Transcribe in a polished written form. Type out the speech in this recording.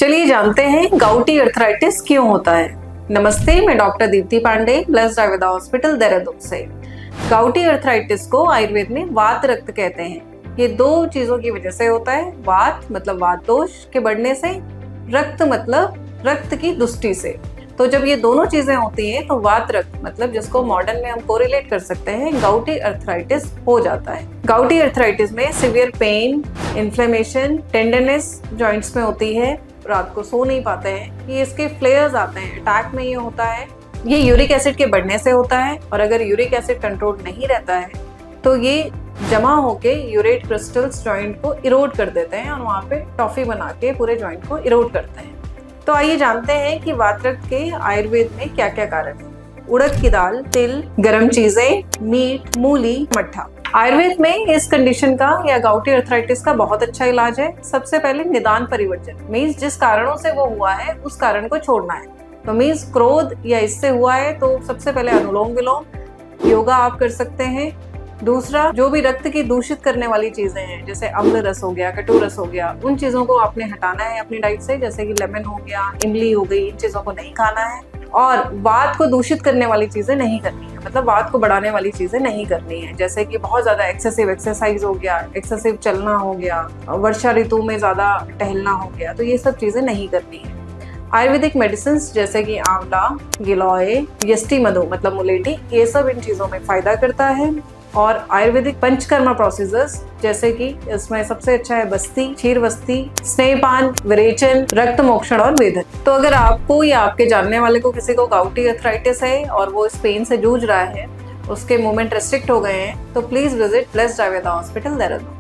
चलिए जानते हैं गाउटी अर्थराइटिस क्यों होता है। नमस्ते, मैं doctor Deepti Pandey, blessed Ayurveda hospital Dehradun से। गाउटी अर्थराइटिस को आयुर्वेद में वात रक्त कहते हैं। ये दो चीजों की वजह से होता है। वात मतलब वात दोष के बढ़ने से, रक्त मतलब रक्त की दुष्टि से। तो जब ये दोनों चीजें होती हैं तो वात रक्त मतलब जिसको मॉडर्न में हम कोरिलेट कर सकते हैं, गाउटी अर्थराइटिस हो जाता है। गाउटी अर्थराइटिस में severe pain, inflammation, tenderness joints में होती है, रात को सो नहीं पाते हैं। ये इसके फ्लेयर्स आते हैं, अटैक में ये होता है। ये यूरिक एसिड के बढ़ने से होता है और अगर यूरिक एसिड कंट्रोल नहीं रहता है तो ये जमा होके यूरेट क्रिस्टल्स जॉइंट को इरोड कर देते हैं और वहाँ पे टॉफी बना के पूरे जॉइंट को इरोड करते हैं। तो आइए जानते हैं कि वात रक्त के आयुर्वेद में क्या क्या कारण है। उड़द की दाल, तिल, गर्म चीजें, मीट, मूली, मट्ठा। आयुर्वेद में इस कंडीशन का या गाउटी अर्थराइटिस का बहुत अच्छा इलाज है। सबसे पहले निदान परिवर्जन, मीन्स जिस कारणों से वो हुआ है उस कारण को छोड़ना है। तो मीन्स क्रोध या इससे हुआ है तो सबसे पहले अनुलोम विलोम, योगा आप कर सकते हैं। दूसरा, जो भी रक्त की दूषित करने वाली चीजें हैं जैसे अम्ल रस हो गया, कटु रस हो गया, उन चीजों को आपने हटाना है अपनी डाइट से, जैसे कि लेमन हो गया, इमली हो गई, इन चीजों को नहीं खाना है। और वात को दूषित करने वाली चीजें नहीं करनी है, मतलब वात को बढ़ाने वाली चीजें नहीं करनी है, जैसे कि बहुत ज्यादा एक्सेसिव एक्सरसाइज हो गया, एक्सेसिव चलना हो गया, वर्षा ऋतु में ज्यादा टहलना हो गया, तो ये सब चीजें नहीं करनी है। आयुर्वेदिक मेडिसिन जैसे कि आंवला, गिलोय, यष्टि मधु मतलब मुलेठी, ये सब इन चीजों में फायदा करता है। और आयुर्वेदिक पंचकर्मा प्रोसीजर्स जैसे कि इसमें सबसे अच्छा है बस्ती, क्षीर बस्ती, स्नेहपान, विरेचन, रक्त मोक्षण और वेदन। तो अगर आपको या आपके जानने वाले को किसी को गाउटी अर्थराइटिस है और वो इस पेन से जूझ रहा है, उसके मूवमेंट रेस्ट्रिक्ट हो गए हैं, तो please visit blessed Ayurveda hospital Dehradun.